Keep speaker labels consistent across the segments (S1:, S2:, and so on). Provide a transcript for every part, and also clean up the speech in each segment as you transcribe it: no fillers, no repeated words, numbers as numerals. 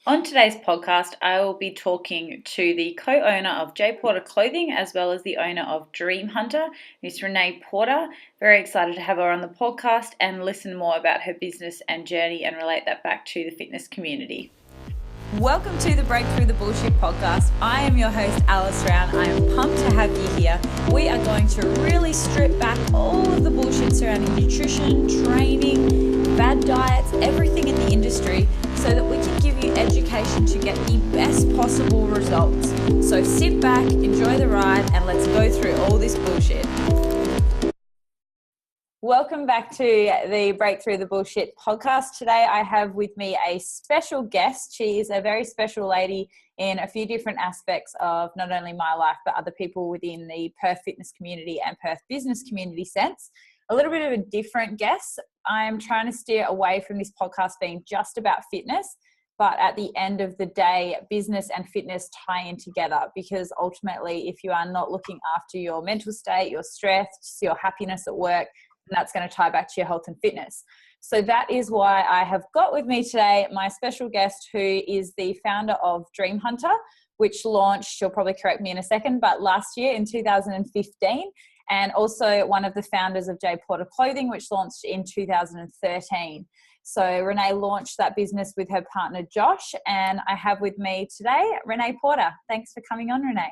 S1: On today's podcast, I will be talking to the co-owner of Jporter Clothing as well as the owner of Dreamhunter, Miss Renae Porter. Very excited to have her on the podcast and listen more about her business and journey and relate that back to the fitness community. Welcome to the Breakthrough the Bullshit podcast. I am your host, Alice Round. I am pumped to have you here. We are going to really strip back all of the bullshit surrounding nutrition, training, bad diets, everything in the industry so that we can give you education to get the best possible results. So sit back, enjoy the ride, and let's go through all this bullshit. Welcome back to the Breakthrough the Bullshit podcast. Today I have with me a special guest. She is a very special lady in a few different aspects of not only my life, but other people within the Perth fitness community and Perth business community sense. A little bit of a different guest. I'm trying to steer away from this podcast being just about fitness, but at the end of the day, business and fitness tie in together, because ultimately, if you are not looking after your mental state, your stress, your happiness at work, then that's going to tie back to your health and fitness. So that is why I have got with me today my special guest, who is the founder of Dreamhunter, which launched, she'll probably correct me in a second, but last year in 2015. And also one of the founders of Jporter Clothing, which launched in 2013. So Renae launched that business with her partner, Josh. And I have with me today, Renae Porter. Thanks for coming on, Renae.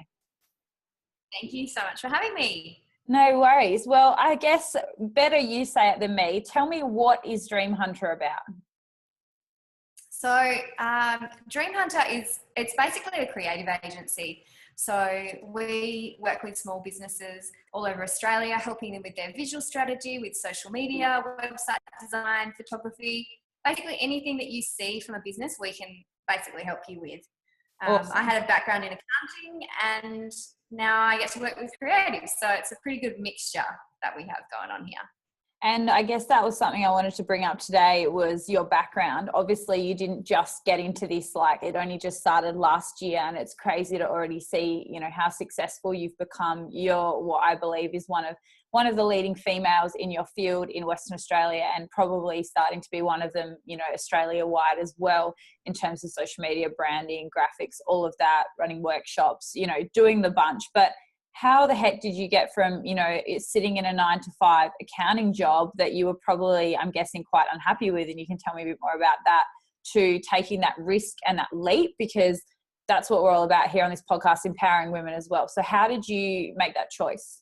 S2: Thank you so much for having me.
S1: No worries. Well, I guess better you say it than me. Tell me, what is Dreamhunter about?
S2: So Dreamhunter it's basically a creative agency. So we work with small businesses all over Australia, helping them with their visual strategy, with social media, website design, photography, basically anything that you see from a business, we can basically help you with.
S1: Awesome.
S2: I had a background in accounting and now I get to work with creatives. So it's a pretty good mixture that we have going on here.
S1: And I guess that was something I wanted to bring up today, was your background. Obviously, you didn't just get into this, like it only just started last year, and it's crazy to already see, you know, how successful you've become. You're what I believe is one of the leading females in your field in Western Australia, and probably starting to be one of them, you know, Australia-wide as well, in terms of social media, branding, graphics, all of that, running workshops, you know, doing the bunch. But how the heck did you get from, you know, sitting in a 9-to-5 accounting job that you were probably, I'm guessing, quite unhappy with, and you can tell me a bit more about that, to taking that risk and that leap? Because that's what we're all about here on this podcast, empowering women as well. So how did you make that choice?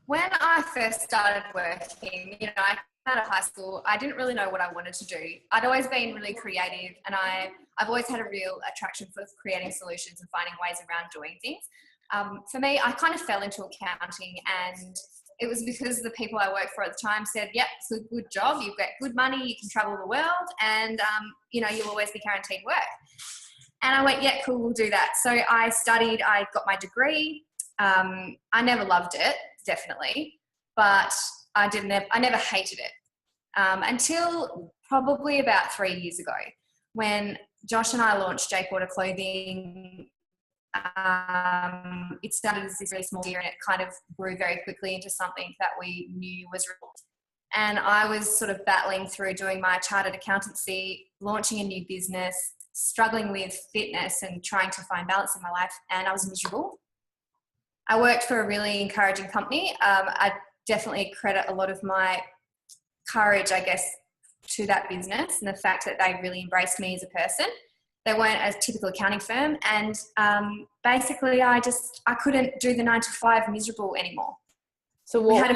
S2: When I first started working, you know, I came out of high school, I didn't really know what I wanted to do. I'd always been really creative, and I've always had a real attraction for creating solutions and finding ways around doing things. For me, I kind of fell into accounting, and it was because the people I worked for at the time said, yep, it's a good job, you get good money, you can travel the world, and, you know, you'll always be guaranteed work. And I went, yeah, cool, we'll do that. So I studied, I got my degree. I never loved it, definitely, but I never hated it until probably about 3 years ago, when Josh and I launched Jporter Clothing. It started as this really small idea, and it kind of grew very quickly into something that we knew was real. And I was sort of battling through doing my chartered accountancy, launching a new business, struggling with fitness and trying to find balance in my life, and I was miserable. I worked for a really encouraging company. I definitely credit a lot of my courage, I guess, to that business, and the fact that they really embraced me as a person. They weren't a typical accounting firm, and basically I couldn't do the 9-to-5 miserable anymore.
S1: So what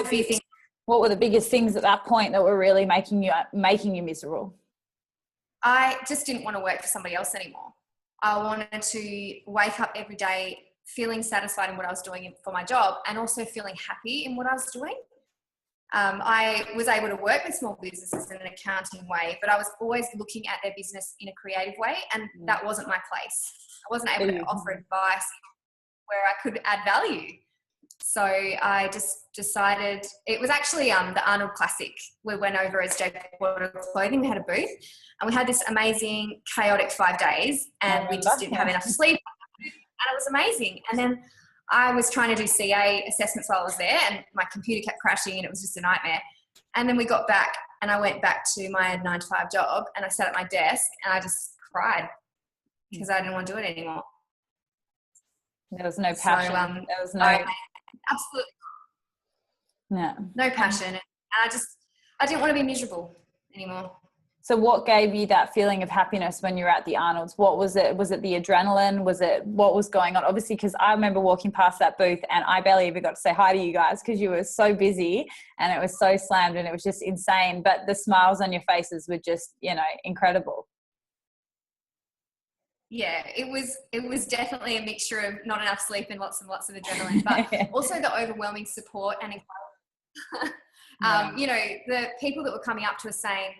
S1: were the biggest things at that point that were really making you miserable?
S2: I just didn't want to work for somebody else anymore. I wanted to wake up every day feeling satisfied in what I was doing for my job, and also feeling happy in what I was doing. I was able to work with small businesses in an accounting way, but I was always looking at their business in a creative way, and that wasn't my place. I wasn't able to offer advice where I could add value. So I just decided, it was actually the Arnold Classic. We went over as Jporter Clothing. We had a booth, and we had this amazing chaotic 5 days, and we just didn't have enough sleep, and it was amazing. And then I was trying to do CA assessments while I was there, and my computer kept crashing, and it was just a nightmare. And then we got back, and I went back to my 9-to-5 job, and I sat at my desk, and I just cried because I didn't want to do it anymore.
S1: There was no passion.
S2: So,
S1: there was
S2: absolutely no passion. And I didn't want to be miserable anymore.
S1: So what gave you that feeling of happiness when you were at the Arnold's? What was it? Was it the adrenaline? Was it what was going on? Obviously, because I remember walking past that booth and I barely even got to say hi to you guys because you were so busy and it was so slammed and it was just insane. But the smiles on your faces were just, incredible.
S2: Yeah, it was definitely a mixture of not enough sleep and lots of adrenaline, but also the overwhelming support and the people that were coming up to us saying,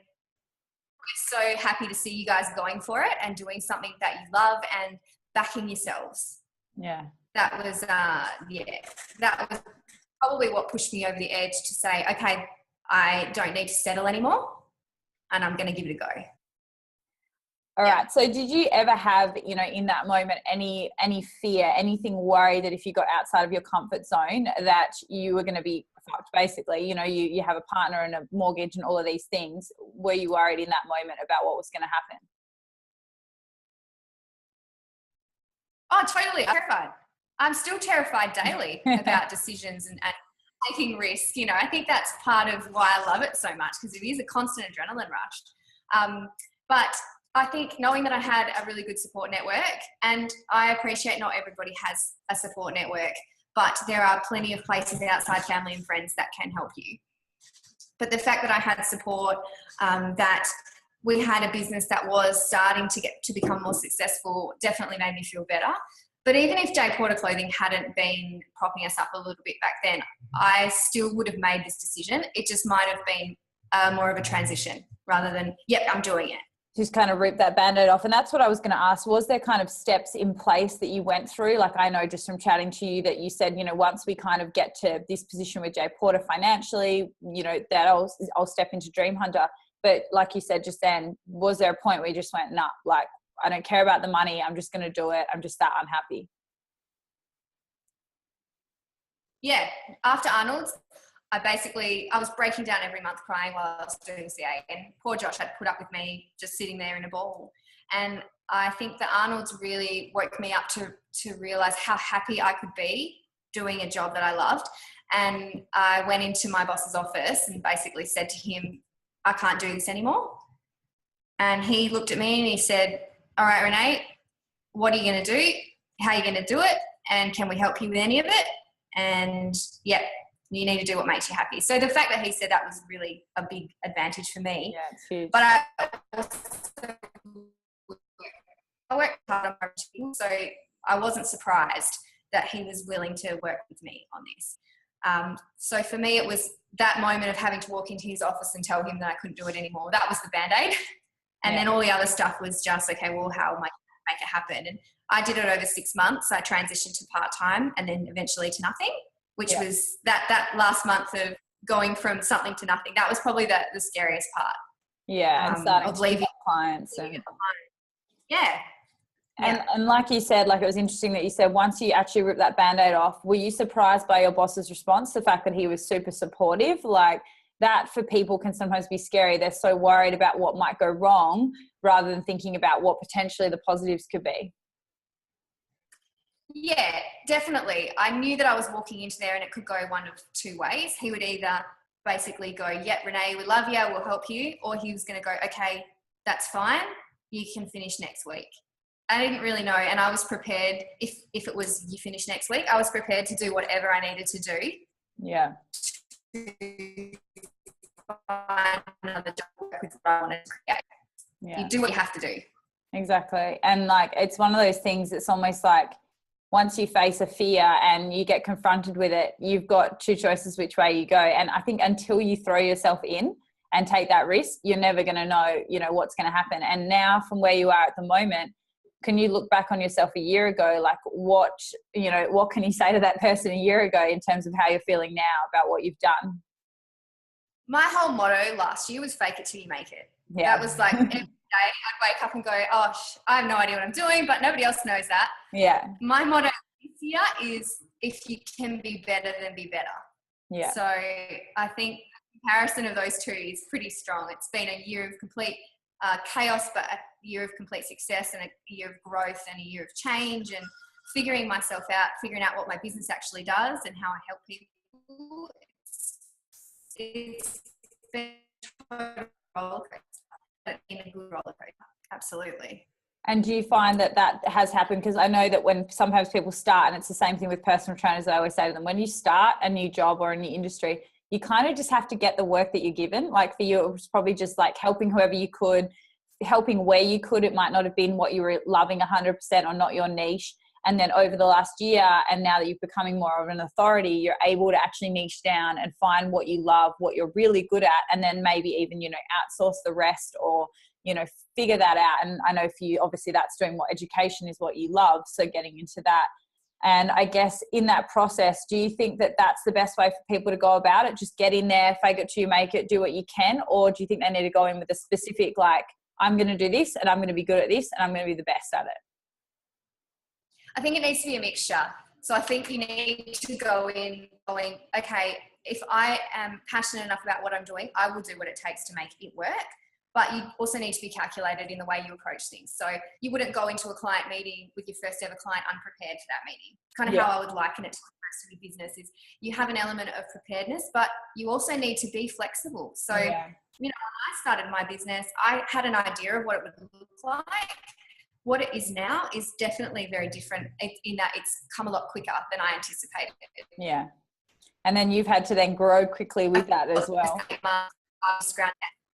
S2: we're so happy to see you guys going for it and doing something that you love and backing yourselves.
S1: Yeah.
S2: That was probably what pushed me over the edge to say, okay, I don't need to settle anymore and I'm going to give it a go.
S1: All right. So did you ever have, in that moment, any fear, anything worry that if you got outside of your comfort zone that you were going to be fucked, basically? You have a partner and a mortgage and all of these things. Were you worried in that moment about what was going to happen?
S2: Oh, totally. I'm terrified. I'm still terrified daily about decisions and taking risk. I think that's part of why I love it so much because it is a constant adrenaline rush. But I think knowing that I had a really good support network, and I appreciate not everybody has a support network, but there are plenty of places outside family and friends that can help you. But the fact that I had support, that we had a business that was starting to become more successful definitely made me feel better. But even if Jporter Clothing hadn't been propping us up a little bit back then, I still would have made this decision. It just might have been more of a transition rather than, yep, I'm doing it.
S1: Just kind of rip that Band-Aid off. And that's what I was going to ask. Was there kind of steps in place that you went through? Like I know just from chatting to you that you said, once we kind of get to this position with Jporter financially, that I'll step into Dreamhunter. But like you said just then, was there a point where you just went, nah, like I don't care about the money. I'm just going to do it. I'm just that unhappy.
S2: Yeah. After Arnold's, I was breaking down every month crying while I was doing CA, and poor Josh had put up with me just sitting there in a ball. And I think the Arnold's really woke me up to realize how happy I could be doing a job that I loved. And I went into my boss's office and basically said to him, I can't do this anymore. And he looked at me and he said, all right, Renae, what are you going to do? How are you going to do it? And can we help you with any of it? And yeah, you need to do what makes you happy. So the fact that he said that was really a big advantage for me.
S1: Yeah, it's huge.
S2: But I worked hard on my team, so I wasn't surprised that he was willing to work with me on this. So for me, it was that moment of having to walk into his office and tell him that I couldn't do it anymore. That was the Band-Aid. And then all the other stuff was just, okay, well, how am I going to make it happen? And I did it over 6 months. I transitioned to part-time and then eventually to nothing, which was that last month of going from something to nothing. That was probably the scariest part.
S1: Yeah, and starting
S2: of leaving
S1: clients.
S2: Yeah.
S1: And like you said, like it was interesting that you said once you actually ripped that Band-Aid off, were you surprised by your boss's response? The fact that he was super supportive, like that for people can sometimes be scary. They're so worried about what might go wrong rather than thinking about what potentially the positives could be.
S2: Yeah, definitely. I knew that I was walking into there and it could go one of two ways. He would either basically go, yeah, Renae, we love you, we'll help you. Or he was going to go, okay, that's fine. You can finish next week. I didn't really know. And I was prepared. If it was you finish next week, I was prepared to do whatever I needed to do.
S1: Yeah.
S2: To find another job with what I wanted to create. Yeah. You do what you have to do.
S1: Exactly. And like, it's one of those things, it's almost like once you face a fear and you get confronted with it, you've got two choices which way you go. And I think until you throw yourself in and take that risk, you're never going to know, what's going to happen. And now from where you are at the moment, can you look back on yourself a year ago? Like what can you say to that person a year ago in terms of how you're feeling now about what you've done?
S2: My whole motto last year was fake it till you make it.
S1: Yeah.
S2: That was like every day I'd wake up and go, oh, I have no idea what I'm doing, but nobody else knows that.
S1: Yeah.
S2: My motto this year is if you can be better, then be better.
S1: Yeah.
S2: So I think the comparison of those two is pretty strong. It's been a year of complete chaos, but a year of complete success and a year of growth and a year of change and figuring myself out, figuring out what my business actually does and how I help people. It's been a roller coaster. It's been a good roller coaster. Absolutely.
S1: And do you find that that has happened? Because I know that when sometimes people start, and it's the same thing with personal trainers, I always say to them, when you start a new job or a new industry, you kind of just have to get the work that you're given. Like for you, it was probably just like helping whoever you could, helping where you could. It might not have been what you were loving 100% or not your niche. And then over the last year, and now that you're becoming more of an authority, you're able to actually niche down and find what you love, what you're really good at, and then maybe even, you know, outsource the rest or, you know, figure that out. And I know for you, obviously that's doing what education is what you love. So getting into that. And I guess in that process, do you think that that's the best way for people to go about it? Just get in there, fake it till you make it, do what you can? Or do you think they need to go in with a specific, like, I'm going to do this and I'm going to be good at this and I'm going to be the best at it?
S2: I think it needs to be a mixture. So I think you need to go in going, okay, if I am passionate enough about what I'm doing, I will do what it takes to make it work. But you also need to be calculated in the way you approach things. So you wouldn't go into a client meeting with your first ever client unprepared for that meeting. Kind of how I would liken it to the rest of your business is you have an element of preparedness, but you also need to be flexible. So, you know, when I started my business, I had an idea of what it would look like. What it is now is definitely very different in that it's come a lot quicker than I anticipated.
S1: Yeah. And then you've had to then grow quickly with that as well.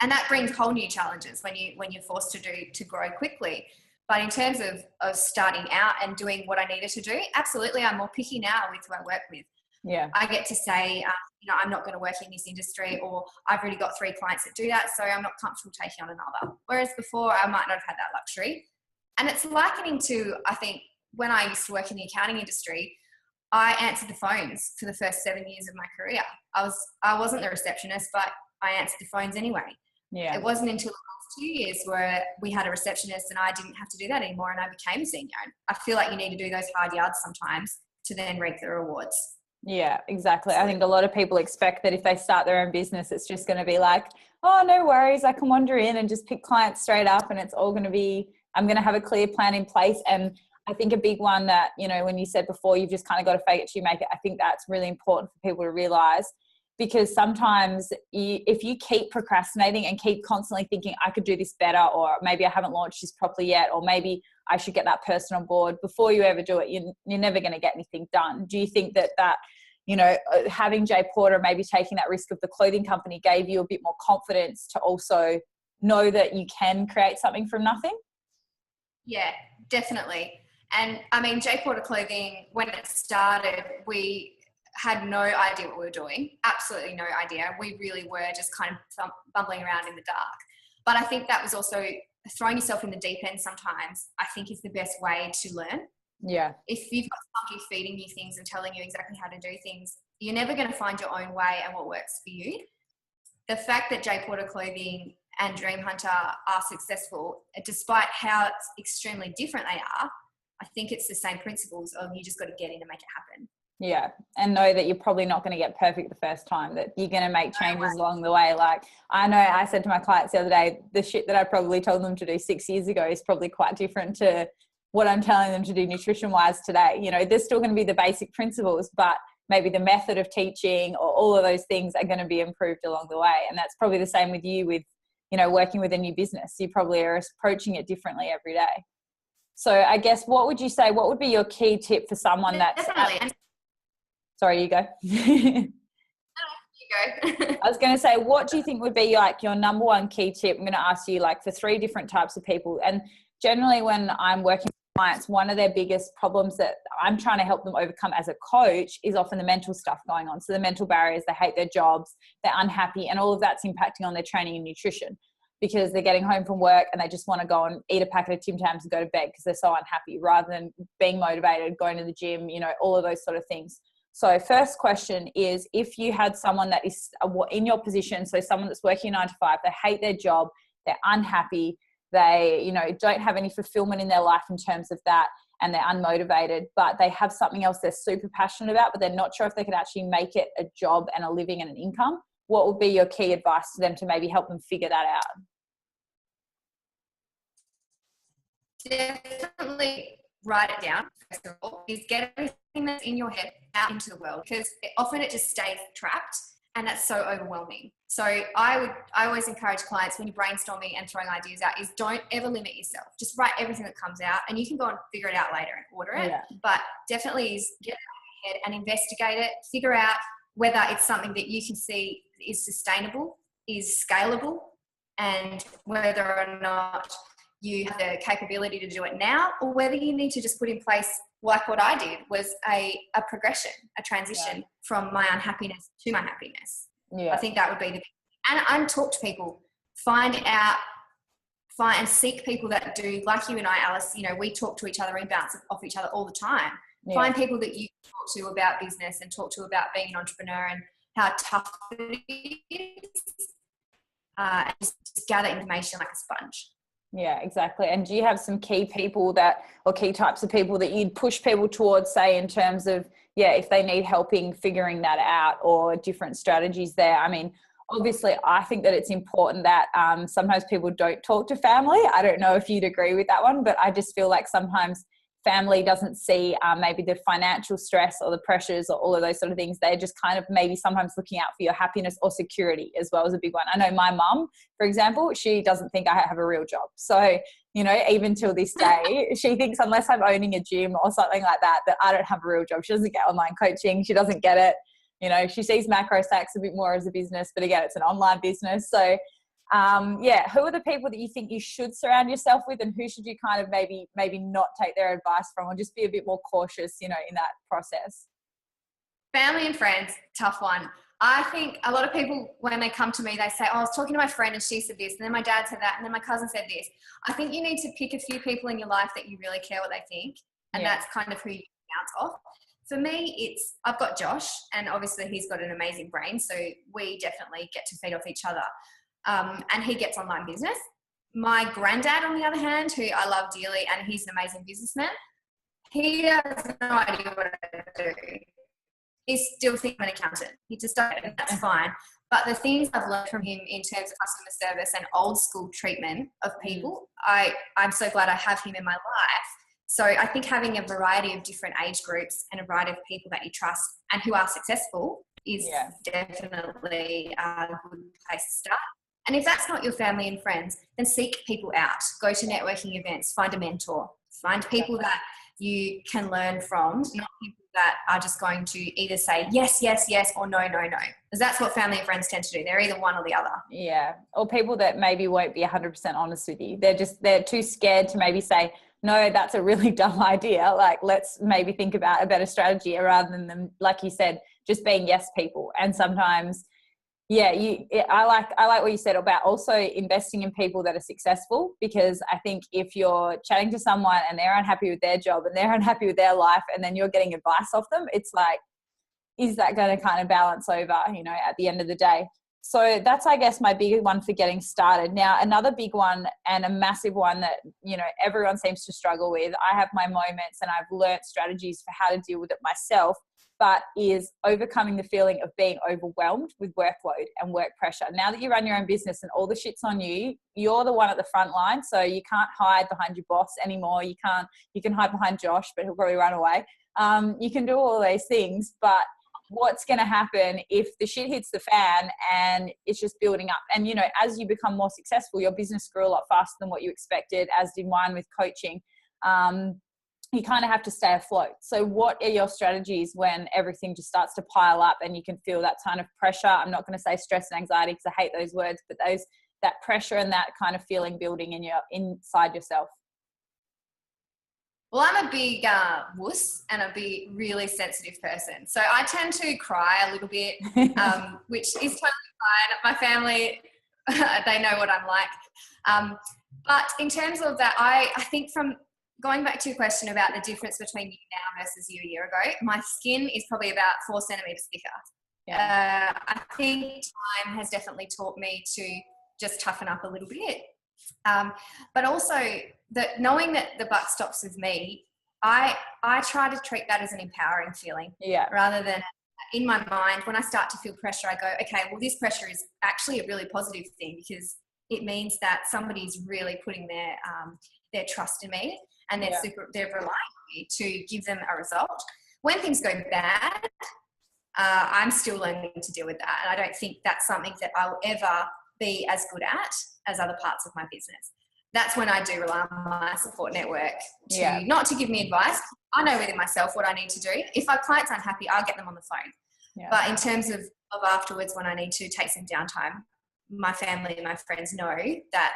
S2: And that brings whole new challenges when you're forced to grow quickly. But in terms of starting out and doing what I needed to do, absolutely, I'm more picky now with who I work with.
S1: Yeah.
S2: I get to say, you know, I'm not going to work in this industry, or I've already got 3 clients that do that, so I'm not comfortable taking on another. Whereas before, I might not have had that luxury. And it's likening to, I think, when I used to work in the accounting industry, I answered the phones for the first 7 years of my career. I wasn't the receptionist, but I answered the phones anyway.
S1: Yeah.
S2: It wasn't until the last 2 years where we had a receptionist and I didn't have to do that anymore and I became a senior. I feel like you need to do those hard yards sometimes to then reap the rewards.
S1: Yeah, exactly. I think a lot of people expect that if they start their own business, it's just going to be like, oh, no worries, I can wander in and just pick clients straight up and it's all going to be, I'm going to have a clear plan in place. And I think a big one that, you know, when you said before, you've just kind of got to fake it till you make it. I think that's really important for people to realize, because sometimes if you keep procrastinating and keep constantly thinking I could do this better, or maybe I haven't launched this properly yet, or maybe I should get that person on board, before you ever do it, you're never going to get anything done. Do you think that, you know, having Jporter, maybe taking that risk of the clothing company, gave you a bit more confidence to also know that you can create something from nothing?
S2: Yeah, definitely. And I mean, Jporter Clothing, when it started, we had no idea what we were doing. Absolutely no idea. We really were just kind of bumbling around in the dark. But I think that was also throwing yourself in the deep end sometimes, I think, is the best way to learn.
S1: Yeah.
S2: If you've got somebody feeding you things and telling you exactly how to do things, you're never going to find your own way and what works for you. The fact that Jporter Clothing and Dreamhunter are successful, despite how it's extremely different they are, I think it's the same principles of you just got to get in and make it happen.
S1: Yeah. And know that you're probably not going to get perfect the first time, that you're going to make changes along the way. Like, I know I said to my clients the other day, the shit that I probably told them to do 6 years ago is probably quite different to what I'm telling them to do nutrition wise today. You know, there's still going to be the basic principles, but maybe the method of teaching or all of those things are going to be improved along the way. And that's probably the same with you with, you know, working with a new business. You probably are approaching it differently every day. So I guess what would you say, what would be your key tip for someone that's...
S2: Definitely.
S1: Sorry, you go.
S2: You go.
S1: I was going to say, what do you think would be like your number one key tip? I'm going to ask you like for 3 different types of people. And generally when I'm working with clients, one of their biggest problems that I'm trying to help them overcome as a coach is often the mental stuff going on. So the mental barriers, they hate their jobs, they're unhappy, and all of that's impacting on their training and nutrition, because they're getting home from work and they just want to go and eat a packet of Tim Tams and go to bed because they're so unhappy, rather than being motivated, going to the gym, you know, all of those sort of things. So first question is, if you had someone that is in your position, so someone that's working 9 to 5, they hate their job, they're unhappy, they, you know, don't have any fulfillment in their life in terms of that, and they're unmotivated, but they have something else they're super passionate about, but they're not sure if they could actually make it a job and a living and an income, what would be your key advice to them to maybe help them figure that out?
S2: definitely write it down. First of all, is get everything that's in your head out into the world, because often it just stays trapped, and that's so overwhelming. So I always encourage clients, when you're brainstorming and throwing ideas out, is don't ever limit yourself. Just write everything that comes out, and you can go and figure it out later and order it. Yeah. But definitely is get it out of your head and investigate it. Figure out whether it's something that you can see is sustainable, is scalable, and whether or not you have the capability to do it now, or whether you need to just put in place, like what I did, was a progression, a transition from my unhappiness to my happiness. I think that would be the big thing. And talk to people, find and seek people that do, like you and I, Alice, you know, we talk to each other and bounce off each other all the time. Find people that you talk to about business and talk to about being an entrepreneur and how tough it is. And just gather information like a sponge.
S1: Yeah, exactly. And do you have some key people or key types of people that you'd push people towards, say, in terms of, if they need helping figuring that out, or different strategies there? I mean, obviously, I think that it's important that sometimes people don't talk to family. I don't know if you'd agree with that one, but I just feel like sometimes family doesn't see maybe the financial stress or the pressures or all of those sort of things. They're just kind of maybe sometimes looking out for your happiness or security as well as a big one. I know my mum, for example, she doesn't think I have a real job. So, you know, even till this day, she thinks unless I'm owning a gym or something like that, that I don't have a real job. She doesn't get online coaching. She doesn't get it. You know, she sees macro stacks a bit more as a business, but again, it's an online business. So, who are the people that you think you should surround yourself with, and who should you kind of maybe not take their advice from, or just be a bit more cautious, you know, in that process?
S2: Family and friends, tough one. I think a lot of people, when they come to me, they say, I was talking to my friend and she said this, and then my dad said that, and then my cousin said this. I think you need to pick a few people in your life that you really care what they think, and that's kind of who you bounce off. For me, I've got Josh, and obviously he's got an amazing brain, so we definitely get to feed off each other. And he gets online business. My granddad, on the other hand, who I love dearly, and he's an amazing businessman, he has no idea what to do. He still thinks I'm an accountant. He just doesn't, and that's fine. But the things I've learned from him in terms of customer service and old school treatment of people, I'm so glad I have him in my life. So I think having a variety of different age groups and a variety of people that you trust and who are successful is definitely a good place to start. And if that's not your family and friends, then seek people out. Go to networking events, find a mentor, find people that you can learn from, not people that are just going to either say yes, yes, yes, or no, no, no. Because that's what family and friends tend to do. They're either one or the other. Yeah.
S1: Or people that maybe won't be 100% honest with you. They're too scared to maybe say, no, that's a really dumb idea. Like, let's maybe think about a better strategy, rather than them, like you said, just being yes people. And sometimes, I like what you said about also investing in people that are successful, because I think if you're chatting to someone and they're unhappy with their job and they're unhappy with their life, and then you're getting advice off them, it's like, is that going to kind of balance over, you know, at the end of the day? So that's, I guess, my big one for getting started. Now, another big one and a massive one that, you know, everyone seems to struggle with, I have my moments and I've learnt strategies for how to deal with it myself, but is overcoming the feeling of being overwhelmed with workload and work pressure. Now that you run your own business and all the shit's on you, you're the one at the front line. So you can't hide behind your boss anymore. You can hide behind Josh, but he'll probably run away. You can do all those things, but what's going to happen if the shit hits the fan and it's just building up? And, you know, as you become more successful, your business grew a lot faster than what you expected, as did mine with coaching. You kind of have to stay afloat. So what are your strategies when everything just starts to pile up and you can feel that kind of pressure? I'm not going to say stress and anxiety because I hate those words, but that pressure and that kind of feeling building inside yourself.
S2: Well, I'm a big wuss and a big, really sensitive person. So I tend to cry a little bit, which is totally fine. My family, they know what I'm like. But in terms of that, I think from going back to your question about the difference between you now versus you a year ago, my skin is probably about 4 centimeters thicker. Yeah. I think time has definitely taught me to just toughen up a little bit. But also knowing that the buck stops with me, I try to treat that as an empowering feeling, rather than in my mind, when I start to feel pressure, I go, okay, well, this pressure is actually a really positive thing, because it means that somebody's really putting their trust in me, and they're relying on me to give them a result. When things go bad, I'm still learning to deal with that. And I don't think that's something that I'll ever be as good at as other parts of my business. That's when I do rely on my support network not to give me advice. I know within myself what I need to do. If our client's unhappy, I'll get them on the phone. Yeah. But in terms of afterwards, when I need to take some downtime, my family and my friends know that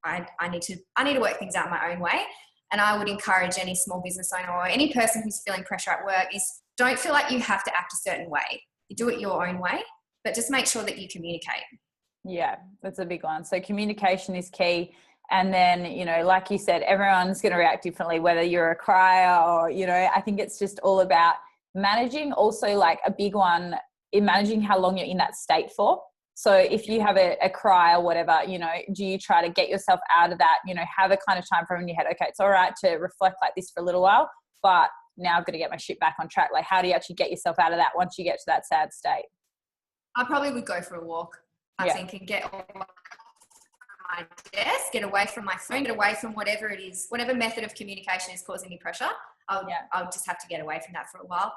S2: I need to work things out my own way. And I would encourage any small business owner or any person who's feeling pressure at work is don't feel like you have to act a certain way. You do it your own way, but just make sure that you communicate.
S1: Yeah, that's a big one. So communication is key. And then, you know, like you said, everyone's going to react differently, whether you're a crier or, you know, I think it's just all about managing. Also, like a big one in managing how long you're in that state for. So if you have a cry or whatever, you know, do you try to get yourself out of that, you know, have a kind of time frame in your head, okay, it's all right to reflect like this for a little while, but now I've got to get my shit back on track. Like, how do you actually get yourself out of that once you get to that sad state?
S2: I probably would go for a walk, I think, and get away from my desk, get away from my phone, get away from whatever it is, whatever method of communication is causing me pressure. I'll just have to get away from that for a while.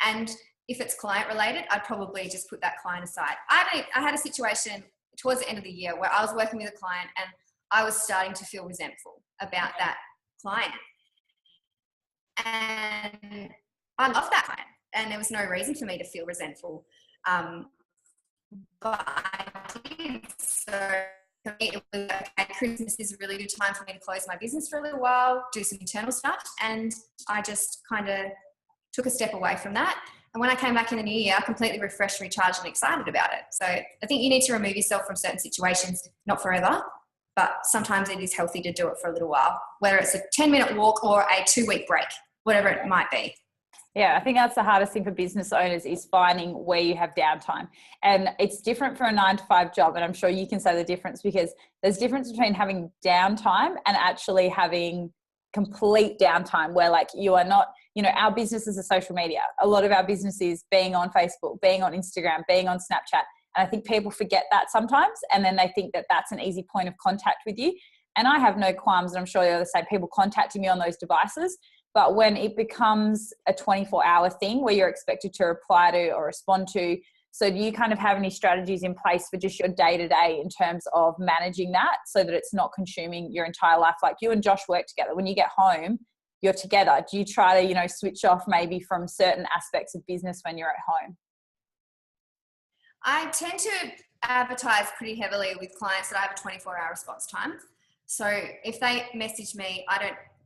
S2: And if it's client related, I'd probably just put that client aside. I had a situation towards the end of the year where I was working with a client and I was starting to feel resentful about that client. And I love that client and there was no reason for me to feel resentful. But I did. So for me, it was, okay, Christmas is a really good time for me to close my business for a little while, do some internal stuff. And I just kind of took a step away from that. And when I came back in the new year, I completely refreshed, recharged and excited about it. So I think you need to remove yourself from certain situations, not forever, but sometimes it is healthy to do it for a little while, whether it's a 10-minute walk or a 2-week break, whatever it might be.
S1: Yeah, I think that's the hardest thing for business owners is finding where you have downtime. And it's different for a 9-to-5 job. And I'm sure you can say the difference because there's a difference between having downtime and actually having complete downtime where like you are not, you know, our business is a social media. A lot of our business is being on Facebook, being on Instagram, being on Snapchat. And I think people forget that sometimes. And then they think that that's an easy point of contact with you. And I have no qualms, and I'm sure you're the same, people contacting me on those devices. But when it becomes a 24-hour thing where you're expected to reply to or respond to, so do you kind of have any strategies in place for just your day-to-day in terms of managing that so that it's not consuming your entire life? Like you and Josh work together. When you get home, you're together. Do you try to, you know, switch off maybe from certain aspects of business when you're at home?
S2: I tend to advertise pretty heavily with clients that I have a 24-hour response time. So if they message me,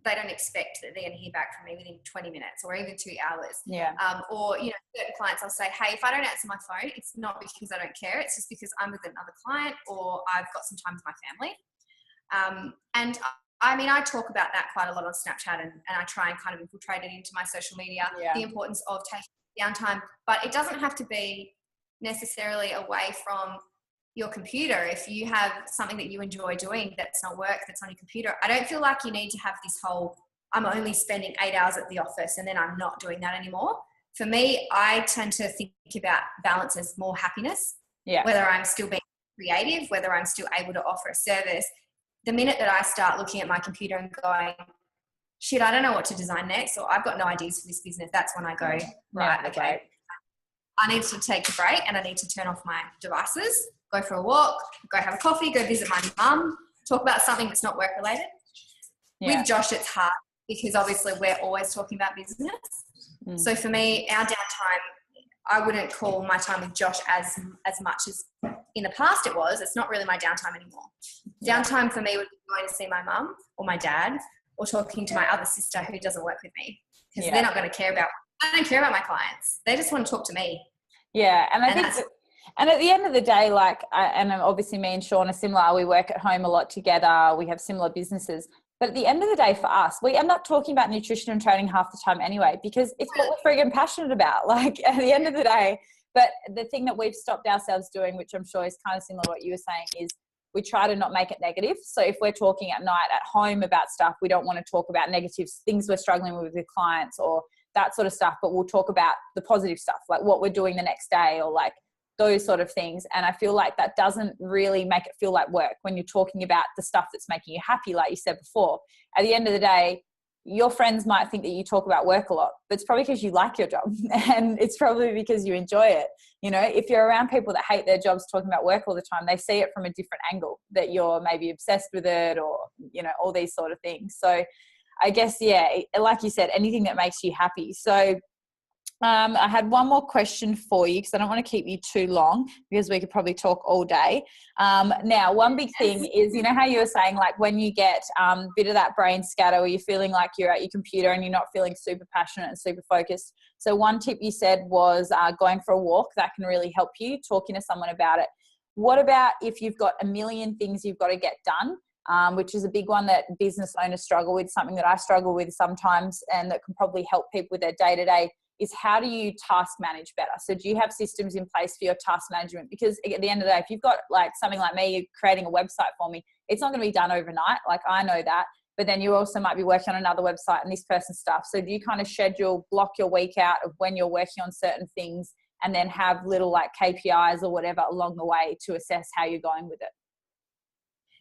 S2: they don't expect that they're going to hear back from me within 20 minutes or even 2 hours.
S1: Yeah.
S2: Or, you know, certain clients I'll say, hey, if I don't answer my phone, it's not because I don't care. It's just because I'm with another client or I've got some time with my family. And I mean, I talk about that quite a lot on Snapchat and I try and kind of infiltrate it into my social media, the importance of taking downtime, but it doesn't have to be necessarily away from your computer. If you have something that you enjoy doing that's not work, that's on your computer, I don't feel like you need to have this whole, I'm only spending 8 hours at the office and then I'm not doing that anymore. For me, I tend to think about balance as more happiness, whether I'm still being creative, whether I'm still able to offer a service. The minute that I start looking at my computer and going, shit, I don't know what to design next, or I've got no ideas for this business, that's when I go, right, okay, I need to take a break and I need to turn off my devices, go for a walk, go have a coffee, go visit my mum, talk about something that's not work related. With Josh, it's hard because obviously we're always talking about business. So for me, our downtime, I wouldn't call my time with Josh as much as in the past it was. It's not really my downtime anymore. Downtime for me would be going to see my mum or my dad or talking to my other sister who doesn't work with me because they're not going to care about, I don't care about my clients. They just want to talk to me.
S1: Yeah. And I think and at the end of the day, like, and obviously me and Sean are similar. We work at home a lot together. We have similar businesses. But at the end of the day for us, we end up talking about nutrition and training half the time anyway, because it's what we're friggin' passionate about. Like at the end of the day, but the thing that we've stopped ourselves doing, which I'm sure is kind of similar to what you were saying, is we try to not make it negative. So if we're talking at night at home about stuff, we don't want to talk about negative things we're struggling with clients or that sort of stuff, but we'll talk about the positive stuff, like what we're doing the next day or like those sort of things. And I feel like that doesn't really make it feel like work when you're talking about the stuff that's making you happy, like you said before. At the end of the day, your friends might think that you talk about work a lot, but it's probably because you like your job and it's probably because you enjoy it. You know, if you're around people that hate their jobs talking about work all the time, they see it from a different angle, that you're maybe obsessed with it, or, you know, all these sort of things. So I guess, yeah, like you said, anything that makes you happy. So I had one more question for you, because I don't want to keep you too long, because we could probably talk all day. Now, one big thing is, you know how you were saying, like when you get a bit of that brain scatter, where you're feeling like you're at your computer and you're not feeling super passionate and super focused. So one tip you said was going for a walk. That can really help you, talking to someone about it. What about if you've got a million things you've got to get done? Which is a big one that business owners struggle with, something that I struggle with sometimes, and that can probably help people with their day-to-day, is how do you task manage better? So do you have systems in place for your task management? Because at the end of the day, if you've got like something like me creating a website for me, it's not going to be done overnight. Like, I know that, but then you also might be working on another website and this person's stuff. So do you kind of schedule, block your week out of when you're working on certain things, and then have little like KPIs or whatever along the way to assess how you're going with it?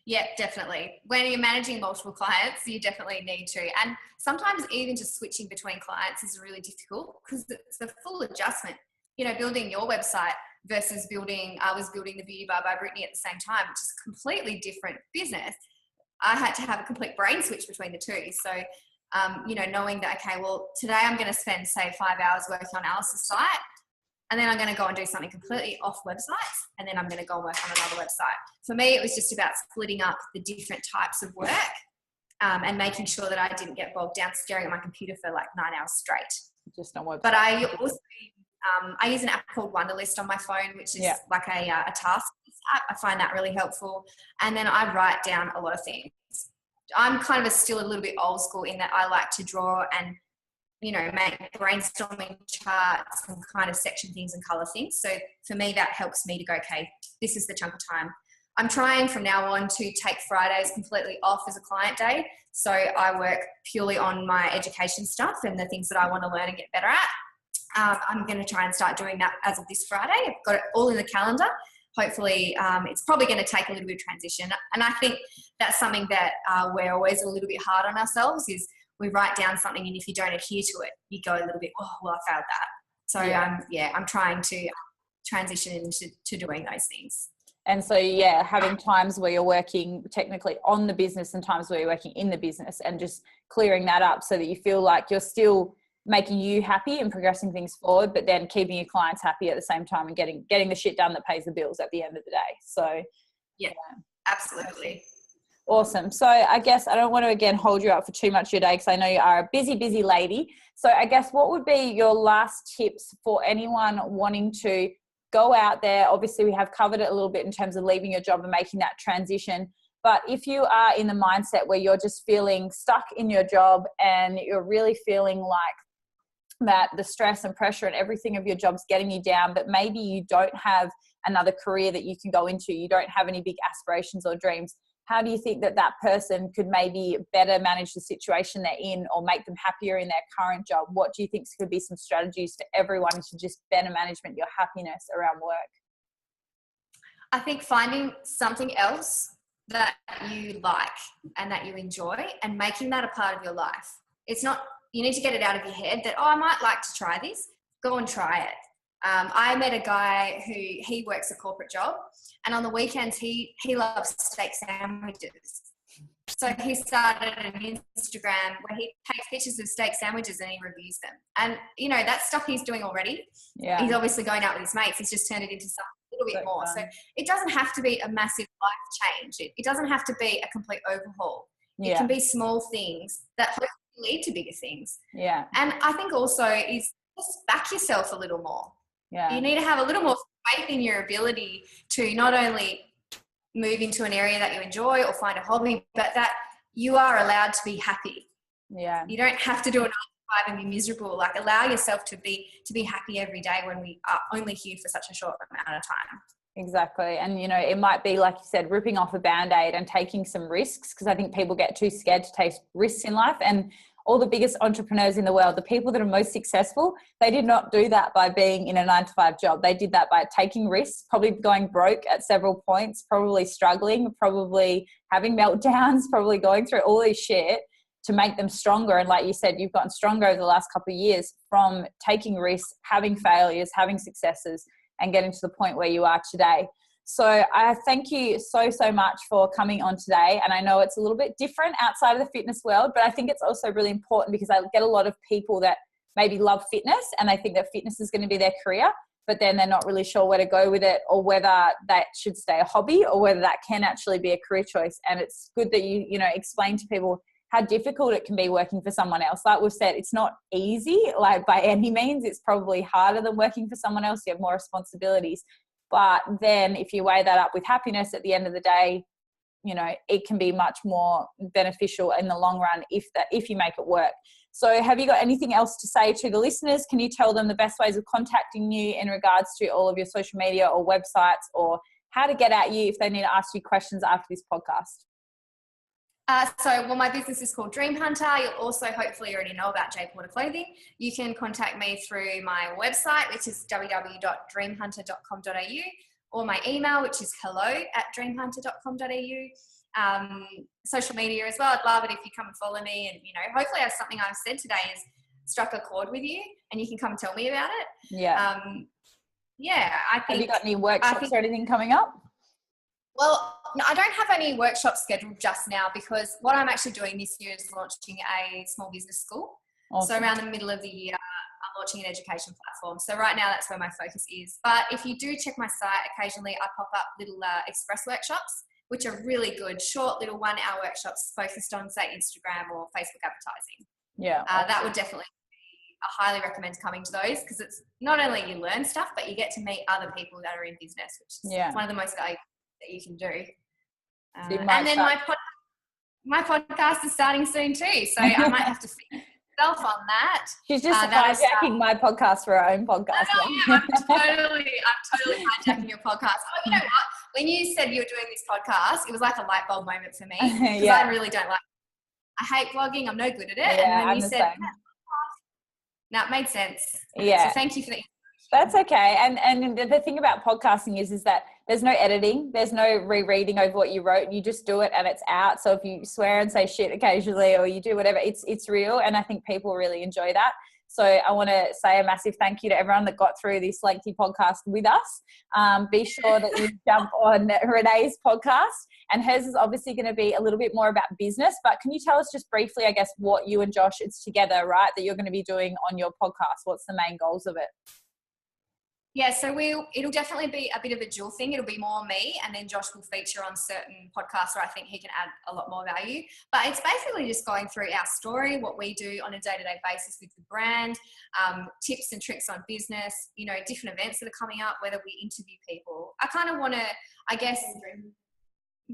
S2: Yeah, definitely. When you're managing multiple clients, you definitely need to. And sometimes even just switching between clients is really difficult, because it's a full adjustment. You know, building your website versus I was building the Beauty Bar by Brittany at the same time, which is a completely different business. I had to have a complete brain switch between the two. So, you know, knowing that, okay, well, today I'm going to spend, say, 5 hours working on Alice's site, and then I'm going to go and do something completely off websites, and then I'm going to go and work on another website. For me, it was just about splitting up the different types of work, and making sure that I didn't get bogged down staring at my computer for like 9 hours straight.
S1: Just on website.
S2: But I also I use an app called Wonderlist on my phone, which is like a task app. I find that really helpful. And then I write down a lot of things. I'm kind of still a little bit old school in that I like to draw and, you know, make brainstorming charts and kind of section things and color things. So for me, that helps me to go, okay, this is the chunk of time. I'm trying from now on to take Fridays completely off as a client day. So I work purely on my education stuff and the things that I want to learn and get better at. I'm going to try and start doing that as of this Friday. I've got it all in the calendar. Hopefully, it's probably going to take a little bit of transition. And I think that's something that we're always a little bit hard on ourselves, is we write down something, and if you don't adhere to it, you go a little bit, oh, well, I failed that. So I'm trying to transition into doing those things.
S1: And so, having times where you're working technically on the business and times where you're working in the business, and just clearing that up so that you feel like you're still making you happy and progressing things forward, but then keeping your clients happy at the same time and getting the shit done that pays the bills at the end of the day. So,
S2: yeah, absolutely.
S1: Awesome. So I guess I don't want to, again, hold you up for too much of your day, because I know you are a busy, busy lady. So I guess what would be your last tips for anyone wanting to go out there? Obviously, we have covered it a little bit in terms of leaving your job and making that transition. But if you are in the mindset where you're just feeling stuck in your job and you're really feeling like that the stress and pressure and everything of your job's getting you down, but maybe you don't have another career that you can go into, you don't have any big aspirations or dreams, how do you think that person could maybe better manage the situation they're in, or make them happier in their current job? What do you think could be some strategies for everyone to just better management your happiness around work?
S2: I think finding something else that you like and that you enjoy, and making that a part of your life. It's not, you need to get it out of your head that, oh, I might like to try this. Go and try it. I met a guy he works a corporate job, and on the weekends he loves steak sandwiches. So he started an Instagram where he takes pictures of steak sandwiches and he reviews them. And, you know, that's stuff he's doing already. Yeah. He's obviously going out with his mates. He's just turned it into something a little bit more. So it doesn't have to be a massive life change. It doesn't have to be a complete overhaul. It can be small things that hopefully lead to bigger things. Yeah. And I think also is just back yourself a little more. Yeah. You need to have a little more faith in your ability to not only move into an area that you enjoy or find a hobby, but that you are allowed to be happy. Yeah. You don't have to do a 9 to 5 and be miserable. Like, allow yourself to be happy every day, when we are only here for such a short amount of time.
S1: Exactly. And, you know, it might be, like you said, ripping off a Band-Aid and taking some risks, because I think people get too scared to take risks in life. And all the biggest entrepreneurs in the world, the people that are most successful, they did not do that by being in a 9-to-5 job. They did that by taking risks, probably going broke at several points, probably struggling, probably having meltdowns, probably going through all this shit to make them stronger. And like you said, you've gotten stronger over the last couple of years from taking risks, having failures, having successes, and getting to the point where you are today. So I thank you so much for coming on today. And I know it's a little bit different outside of the fitness world, but I think it's also really important because I get a lot of people that maybe love fitness and they think that fitness is going to be their career, but then they're not really sure where to go with it, or whether that should stay a hobby, or whether that can actually be a career choice. And it's good that you explain to people how difficult it can be working for someone else. Like we've said, it's not easy, like by any means. It's probably harder than working for someone else. You have more responsibilities. But then if you weigh that up with happiness at the end of the day, it can be much more beneficial in the long run if you make it work. So have you got anything else to say to the listeners? Can you tell them the best ways of contacting you in regards to all of your social media or websites, or how to get at you if they need to ask you questions after this podcast?
S2: My business is called Dreamhunter. You'll also hopefully already know about Jporter Clothing. You can contact me through my website, which is www.dreamhunter.com.au, or my email, which is hello@dreamhunter.com.au. Social media as well. I'd love it if you come and follow me, and hopefully something I've said today has struck a chord with you, and you can come and tell me about it.
S1: Yeah.
S2: I think.
S1: Have you got any workshops or anything coming up?
S2: Well, I don't have any workshops scheduled just now, because what I'm actually doing this year is launching a small business school. Awesome. So around the middle of the year, I'm launching an education platform. So right now that's where my focus is. But if you do check my site, occasionally I pop up little express workshops, which are really good, short little 1-hour workshops focused on, say, Instagram or Facebook advertising.
S1: Yeah.
S2: Awesome. That would definitely I highly recommend coming to those, because it's not only you learn stuff, but you get to meet other people that are in business, which is one of the most valuable that you can do. And then my podcast is starting soon too, so I might have to see myself on that.
S1: She's just hijacking my podcast for her own podcast.
S2: I'm totally hijacking your podcast. Oh, you know what? When you said you were doing this podcast, it was like a light bulb moment for me, because I really don't like it. I hate blogging. I'm no good at it.
S1: Yeah,
S2: and then you said, no, it made sense.
S1: Yeah.
S2: So thank you for that.
S1: That's okay. And the thing about podcasting is that there's no editing. There's no rereading over what you wrote. You just do it and it's out. So if you swear and say shit occasionally, or you do whatever, it's real. And I think people really enjoy that. So I want to say a massive thank you to everyone that got through this lengthy podcast with us. Be sure that you jump on Renae's podcast, and hers is obviously going to be a little bit more about business. But can you tell us just briefly, I guess, what you and Josh, it's together, right, that you're going to be doing on your podcast? What's the main goals of it?
S2: Yeah, so it'll definitely be a bit of a dual thing. It'll be more me, and then Josh will feature on certain podcasts where I think he can add a lot more value. But it's basically just going through our story, what we do on a day-to-day basis with the brand, tips and tricks on business, different events that are coming up, whether we interview people. I kind of want to, I guess,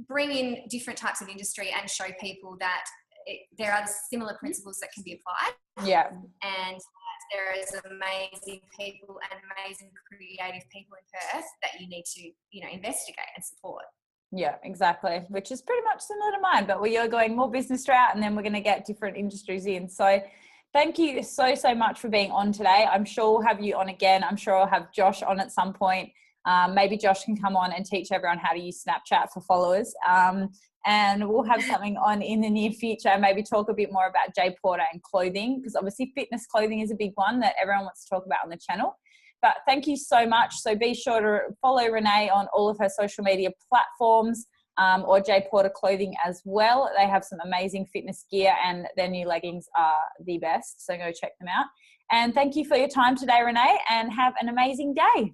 S2: bring in different types of industry and show people that there are similar principles that can be applied.
S1: Yeah.
S2: And there is amazing people and amazing creative people in Perth that you need to, investigate and support.
S1: Yeah, exactly. Which is pretty much similar to mine, but we are going more business route, and then we're going to get different industries in. So thank you so much for being on today. I'm sure we'll have you on again. I'm sure I'll have Josh on at some point. Maybe Josh can come on and teach everyone how to use Snapchat for followers. And we'll have something on in the near future, and maybe talk a bit more about Jporter and clothing, because obviously fitness clothing is a big one that everyone wants to talk about on the channel. But thank you so much. So be sure to follow Renae on all of her social media platforms, or Jporter Clothing as well. They have some amazing fitness gear, and their new leggings are the best. So go check them out. And thank you for your time today, Renae, and have an amazing day.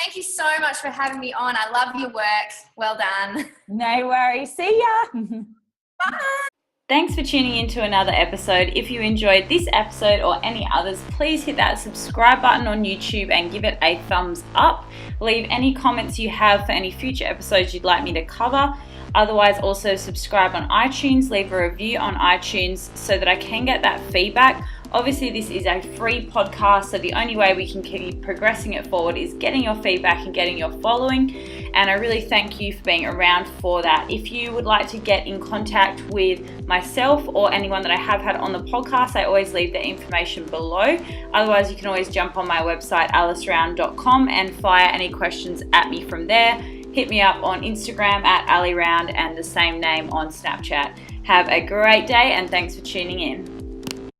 S2: Thank you so much for having me on. I love your work. Well done.
S1: No worries. See ya.
S2: Bye.
S1: Thanks for tuning in to another episode. If you enjoyed this episode or any others, please hit that subscribe button on YouTube and give it a thumbs up. Leave any comments you have for any future episodes you'd like me to cover. Otherwise, also subscribe on iTunes, leave a review on iTunes so that I can get that feedback. Obviously, this is a free podcast, so the only way we can keep progressing it forward is getting your feedback and getting your following. and I really thank you for being around for that. If you would like to get in contact with myself or anyone that I have had on the podcast, I always leave the information below. Otherwise, you can always jump on my website aliceround.com and fire any questions at me from there. Hit me up on Instagram at aliround and the same name on Snapchat. Have a great day and thanks for tuning in.